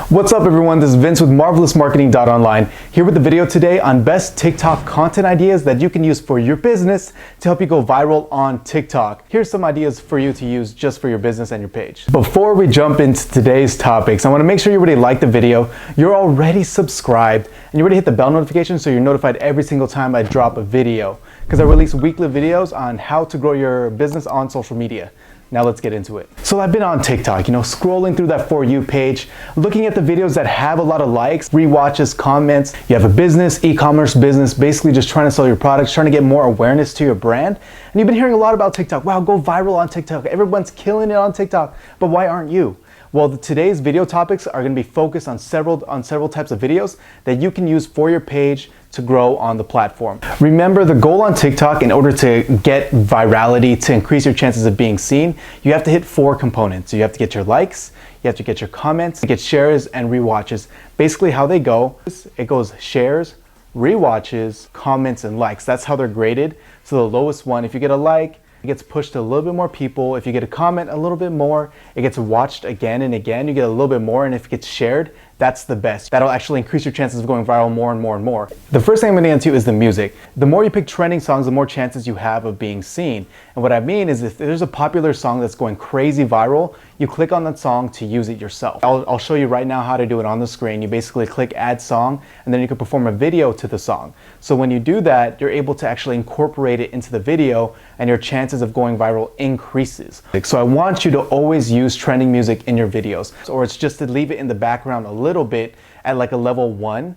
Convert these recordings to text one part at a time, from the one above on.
What's up everyone, this is Vince with MarvelousMarketing.online, here with the video today on best TikTok content ideas that you can use for your business to help you go viral on TikTok. Here's some ideas for you to use just for your business and your page. Before we jump into today's topics, I want to make sure you already like the video, you're already subscribed, and you already hit the bell notification so you're notified every single time I drop a video, because I release weekly videos on how to grow your business on social media. Now let's get into it. So I've been on TikTok, scrolling through that For You page, looking at the videos that have a lot of likes, rewatches, comments. You have a business, e-commerce business, basically just trying to sell your products, trying to get more awareness to your brand. And you've been hearing a lot about TikTok. Wow, go viral on TikTok. Everyone's killing it on TikTok, but why aren't you? Well, today's video topics are going to be focused on several types of videos that you can use for your page to grow on the platform. Remember, the goal on TikTok, in order to get virality, to increase your chances of being seen, you have to hit 4 components. So you have to get your likes, you have to get your comments, get shares and rewatches. Basically how they go, it goes shares, rewatches, comments, and likes. That's how they're graded. So the lowest one, if you get a like, it gets pushed to a little bit more people. If you get a comment, a little bit more. It gets watched again and again. You get a little bit more, and if it gets shared, that's the best. That'll actually increase your chances of going viral more and more and more. The first thing I'm gonna get into is the music. The more you pick trending songs, the more chances you have of being seen. And what I mean is, if there's a popular song that's going crazy viral, you click on that song to use it yourself. I'll show you right now how to do it on the screen. You basically click add song, and then you can perform a video to the song. So when you do that, you're able to actually incorporate it into the video, and your chances of going viral increases. So I want you to always use trending music in your videos, or it's just to leave it in the background a little bit at like a level 1,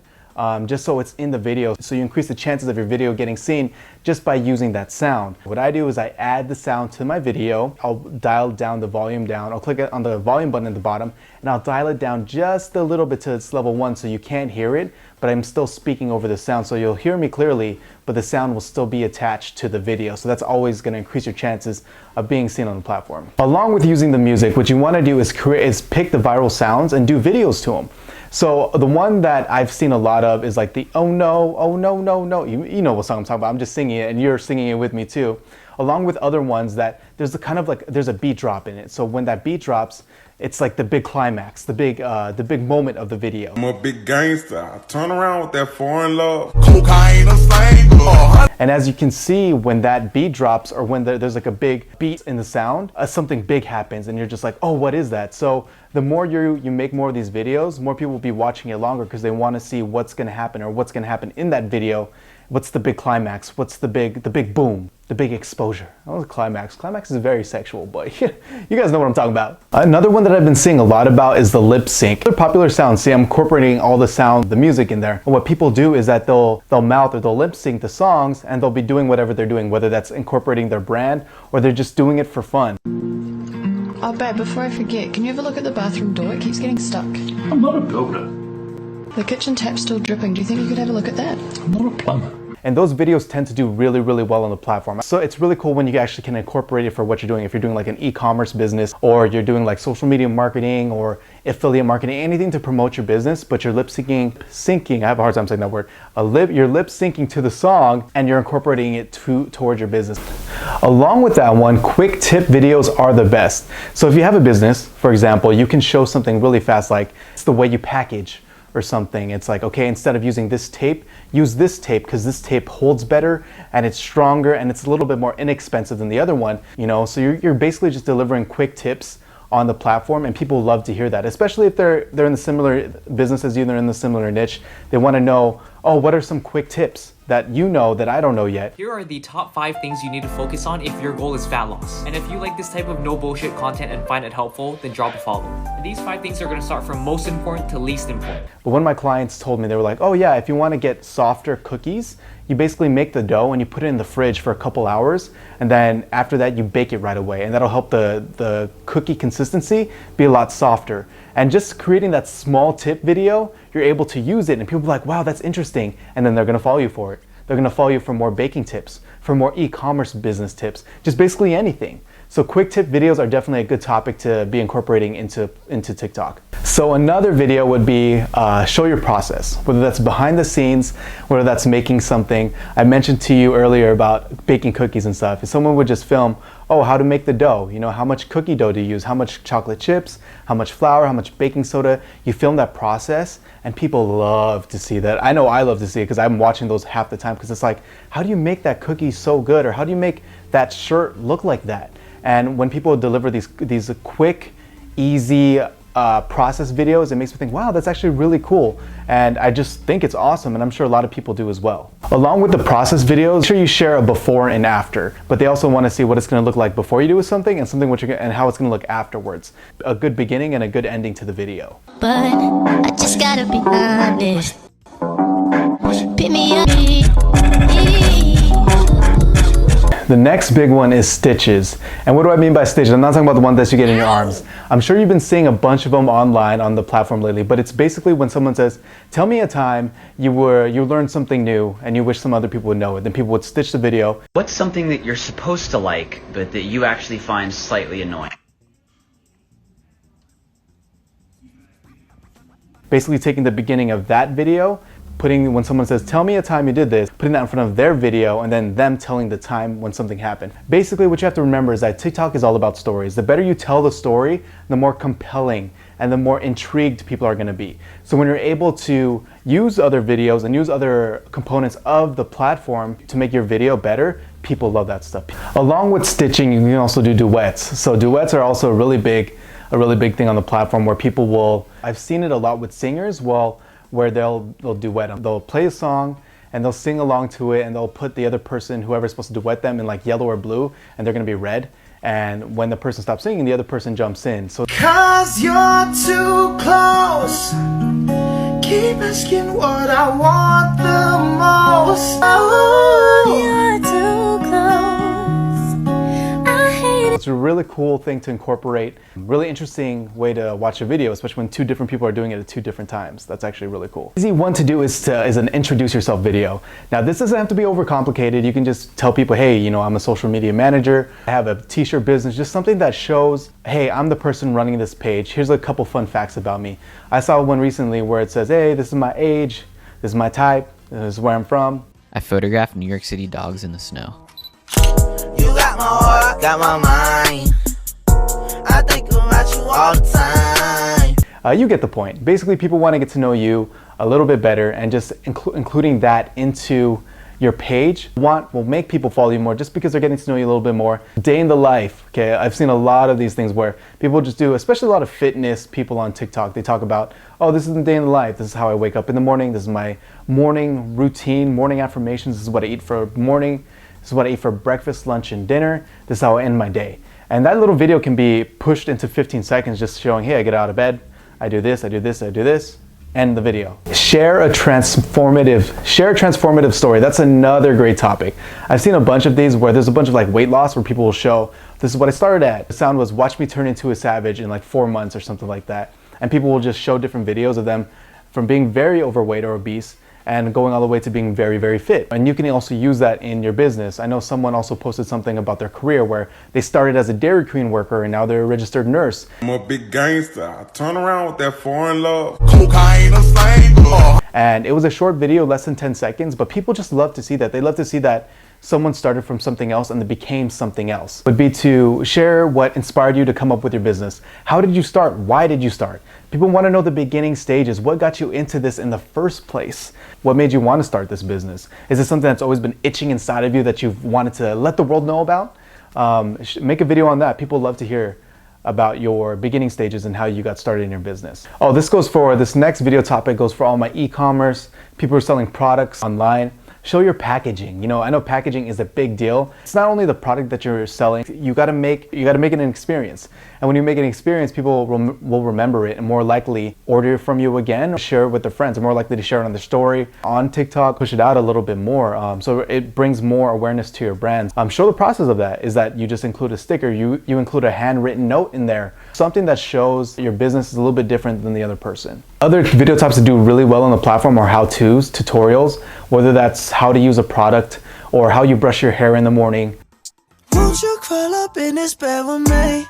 just so it's in the video, so you increase the chances of your video getting seen just by using that sound. What I do is I add the sound to my video. I'll dial down the volume down. I'll click on the volume button at the bottom, and I'll dial it down just a little bit to its level 1 so you can't hear it, but I'm still speaking over the sound, so you'll hear me clearly, but the sound will still be attached to the video. So that's always going to increase your chances of being seen on the platform. Along with using the music, what you want to do is pick the viral sounds and do videos to them. So the one that I've seen a lot of is like the oh no, no. You know what song I'm talking about. I'm just singing it and you're singing it with me too. Along with other ones that there's there's a beat drop in it. So when that beat drops, it's like the big climax, the big moment of the video. I'm a big gangster. I turn around with that foreign love. And as you can see, when that beat drops, or when there's like a big beat in the sound, something big happens and you're just like, oh, what is that? So the more you make more of these videos, more people will be watching it longer because they want to see what's going to happen, or what's going to happen in that video. What's the big climax? What's the big boom? The big exposure. Oh, the climax. Climax is very sexual, but you guys know what I'm talking about. Another one that I've been seeing a lot about is the lip sync. They're popular sounds. See, I'm incorporating all the sound, the music in there. And what people do is that they'll mouth or they'll lip sync the songs, and they'll be doing whatever they're doing, whether that's incorporating their brand or they're just doing it for fun. Oh babe, before I forget, can you have a look at the bathroom door? It keeps getting stuck. I'm not a builder. The kitchen tap's still dripping. Do you think you could have a look at that? I'm not a plumber. And those videos tend to do really, really well on the platform. So it's really cool when you actually can incorporate it for what you're doing. If you're doing like an e-commerce business, or you're doing like social media marketing or affiliate marketing, anything to promote your business, but you're lip syncing, I have a hard time saying that word, you're lip syncing to the song, and you're incorporating it towards your business. Along with that one, quick tip videos are the best. So if you have a business, for example, you can show something really fast, like it's the way you package or something. It's like, okay, instead of using this tape, use this tape because this tape holds better and it's stronger and it's a little bit more inexpensive than the other one, so you're basically just delivering quick tips on the platform, and people love to hear that, especially if they're in the similar business as you, they're in the similar niche. They want to know, oh, what are some quick tips that that I don't know yet? Here are the top 5 things you need to focus on if your goal is fat loss. And if you like this type of no bullshit content and find it helpful, then drop a follow. And these 5 things are going to start from most important to least important. But one of my clients told me, they were like, oh yeah, if you want to get softer cookies, you basically make the dough and you put it in the fridge for a couple hours, and then after that you bake it right away, and that'll help the cookie consistency be a lot softer. And just creating that small tip video, you're able to use it, and people are like, wow, that's interesting, and then they're going to follow you for it. They're going to follow you for more baking tips, for more e-commerce business tips, just basically anything. So quick tip videos are definitely a good topic to be incorporating into TikTok. So another video would be show your process, whether that's behind the scenes, whether that's making something. I mentioned to you earlier about baking cookies and stuff. If someone would just film, oh, how to make the dough, you know, how much cookie dough to use, how much chocolate chips, how much flour, how much baking soda. You film that process and people love to see that. I know I love to see it because I'm watching those half the time, because it's like, how do you make that cookie so good? Or how do you make that shirt look like that? And when people deliver these quick, easy process videos, it makes me think, wow, that's actually really cool. And I just think it's awesome, and I'm sure a lot of people do as well. Along with the process videos, make sure you share a before and after, but they also want to see what it's going to look like before you do something, and something and how it's going to look afterwards. A good beginning and a good ending to the video. But I just gotta be honest. Pick me up. The next big one is stitches. And what do I mean by stitches? I'm not talking about the one that you get in your arms. I'm sure you've been seeing a bunch of them online on the platform lately, but it's basically when someone says, tell me a time you learned something new and you wish some other people would know it. Then people would stitch the video. What's something that you're supposed to like, but that you actually find slightly annoying? Basically taking the beginning of that video, when someone says, tell me a time you did this, putting that in front of their video, and then them telling the time when something happened. Basically, what you have to remember is that TikTok is all about stories. The better you tell the story, the more compelling and the more intrigued people are gonna be. So when you're able to use other videos and use other components of the platform to make your video better, people love that stuff. Along with stitching, you can also do duets. So duets are also a really big thing on the platform, where people will, I've seen it a lot with singers, where they'll duet. They'll play a song and they'll sing along to it, and they'll put the other person, whoever's supposed to duet them, in like yellow or blue, and they're gonna be red. And when the person stops singing, the other person jumps in. So 'cause you're too close, keep asking what I want the most. Oh, You're too close. I hate it. it's a really cool thing to incorporate. Really interesting way to watch a video, especially when two different people are doing it at two different times. That's actually really cool. Easy one to do is an introduce yourself video. Now this doesn't have to be overcomplicated. You can just tell people, hey, you know, I'm a social media manager. I have a t-shirt business. Just something that shows, hey, I'm the person running this page. Here's a couple fun facts about me. I saw one recently where it says, hey, this is my age, this is my type, this is where I'm from. I photographed New York City dogs in the snow. you got my heart, got my mind. I think about you all the time. You get the point. Basically, people want to get to know you a little bit better, and just including that into your page will make people follow you more, just because they're getting to know you a little bit more. Day in the life. Okay, I've seen a lot of these things where people just do, especially a lot of fitness people on TikTok. They talk about, oh, this is the day in the life. This is how I wake up in the morning. This is my morning routine, morning affirmations. This is what I eat for morning. This is what I eat for breakfast, lunch, and dinner. This is how I end my day. And that little video can be pushed into 15 seconds, just showing, hey, I get out of bed, I do this, I do this, I do this. End the video. Share a transformative story. That's another great topic. I've seen a bunch of these where there's a bunch of like weight loss, where people will show, this is what I started at. The sound was, watch me turn into a savage in like 4 months or something like that. And people will just show different videos of them from being very overweight or obese and going all the way to being very, very fit. And you can also use that in your business. I know someone also posted something about their career where they started as a Dairy Queen worker and now they're a registered nurse. I'm a big gangster. I turn around with that foreign love. Cocaine or fame. And it was a short video, less than 10 seconds, but people just love to see that. They love to see that someone started from something else and they became something else. Would be to share what inspired you to come up with your business. How did you start? Why did you start? People want to know the beginning stages. What got you into this in the first place? What made you want to start this business? Is it something that's always been itching inside of you that you've wanted to let the world know about? Make a video on that. People love to hear about your beginning stages and how you got started in your business. Oh, this next video topic goes for all my e-commerce, people who are selling products online. Show your packaging. You know, I know packaging is a big deal. It's not only the product that you're selling, you gotta make it an experience. And when you make an experience, people will remember it and more likely order from you again, or share it with their friends. They're more likely to share it on their story, on TikTok, push it out a little bit more. So it brings more awareness to your brand. Show the process of that is that you just include a sticker, you include a handwritten note in there, something that shows your business is a little bit different than the other person. Other video types that do really well on the platform are how-tos, tutorials, whether that's how to use a product or how you brush your hair in the morning. Won't you crawl up in this bed with me?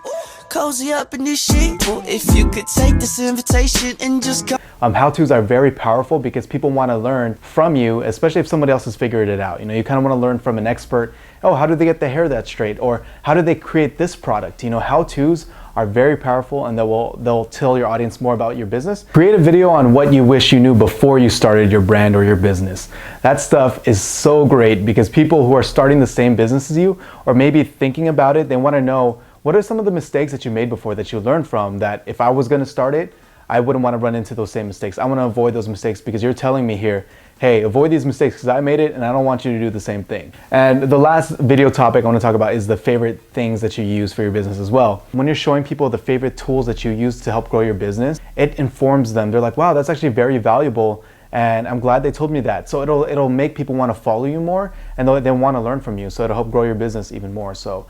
Cozy up in this sheet. If you could take this invitation and just come. How-tos are very powerful because people want to learn from you, especially if somebody else has figured it out. You know, you kind of want to learn from an expert oh, how do they get the hair that straight? Or how do they create this product? You know, how-tos are very powerful, and they'll tell your audience more about your business. Create a video on what you wish you knew before you started your brand or your business. That stuff is so great because people who are starting the same business as you, or maybe thinking about it, they want to know what are some of the mistakes that you made before that you learned from, that if I was going to start it, I wouldn't want to run into those same mistakes. I want to avoid those mistakes because you're telling me here, hey, avoid these mistakes because I made it and I don't want you to do the same thing. And the last video topic I want to talk about is the favorite things that you use for your business as well. When you're showing people the favorite tools that you use to help grow your business, it informs them. They're like, wow, that's actually very valuable, and I'm glad they told me that. So it'll make people want to follow you more, and they want to learn from you. So it'll help grow your business even more. So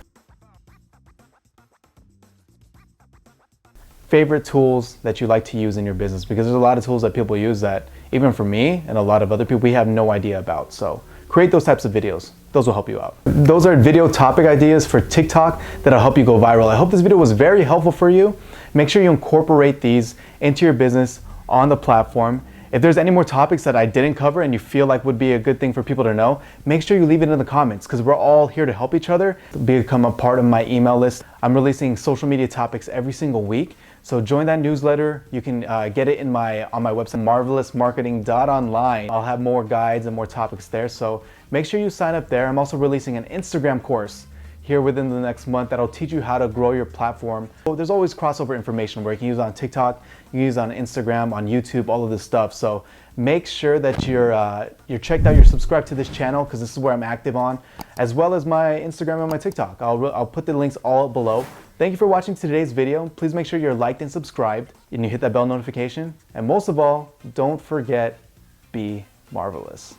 favorite tools that you like to use in your business, because there's a lot of tools that people use that even for me and a lot of other people, we have no idea about. So create those types of videos. Those will help you out. Those are video topic ideas for TikTok that'll help you go viral. I hope this video was very helpful for you. Make sure you incorporate these into your business on the platform. If there's any more topics that I didn't cover and you feel like would be a good thing for people to know, make sure you leave it in the comments because we're all here to help each other. Become a part of my email list. I'm releasing social media topics every single week. So join that newsletter. You can get it on my website, marvelousmarketing.online. I'll have more guides and more topics there. So make sure you sign up there. I'm also releasing an Instagram course here within the next month that'll teach you how to grow your platform. So there's always crossover information where you can use on TikTok, you can use on Instagram, on YouTube, all of this stuff. So make sure that you're checked out, you're subscribed to this channel because this is where I'm active on, as well as my Instagram and my TikTok. I'll put the links all below. Thank you for watching today's video. Please make sure you're liked and subscribed and you hit that bell notification. And most of all, don't forget, be marvelous.